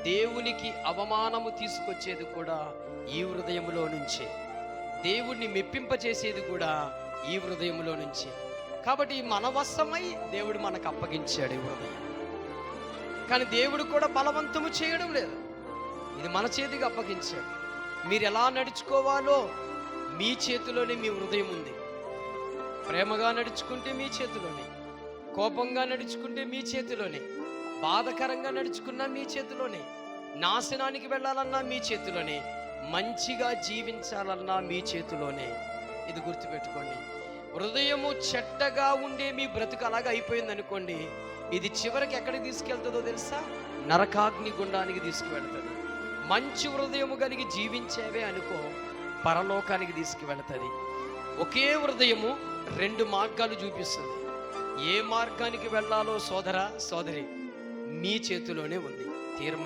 దేవునికి అవమానము తీసుకొచ్చేది కూడా ఈ హృదయములో నుంచే. దేవుణ్ణి మెప్పింపచేసేది కూడా ఈ హృదయంలో నుంచి. కాబట్టి మన వశమై దేవుడు మనకు అప్పగించాడు ఈ హృదయం. కానీ దేవుడు కూడా బలవంతము చేయడం లేదు, ఇది మన చేతికి అప్పగించాడు. మీరు ఎలా నడుచుకోవాలో మీ చేతిలోనే మీ హృదయం ఉంది. ప్రేమగా నడుచుకుంటే మీ చేతిలోనే, కోపంగా నడుచుకుంటే మీ చేతిలోనే, బాధకరంగా నడుచుకున్నా మీ చేతిలోనే, నాశనానికి వెళ్ళాలన్నా మీ చేతిలోనే, మంచిగా జీవించాలన్నా మీ చేతిలోనే. ఇది గుర్తుపెట్టుకోండి. హృదయము చెడ్డగా ఉండే మీ బ్రతుకు అలాగా అయిపోయింది అనుకోండి, ఇది చివరికి ఎక్కడికి తీసుకెళ్తుందో తెలుసా? నరకాగ్ని గుండానికి తీసుకువెళ్తుంది. మంచి హృదయము కలిగి జీవించేవే అనుకో, పరలోకానికి తీసుకువెళ్తుంది. ఒకే హృదయము రెండు మార్గాలు చూపిస్తుంది. ఏ మార్గానికి వెళ్ళాలో సోదరా సోదరి మీ చేతిలోనే ఉంది. తీర్మానం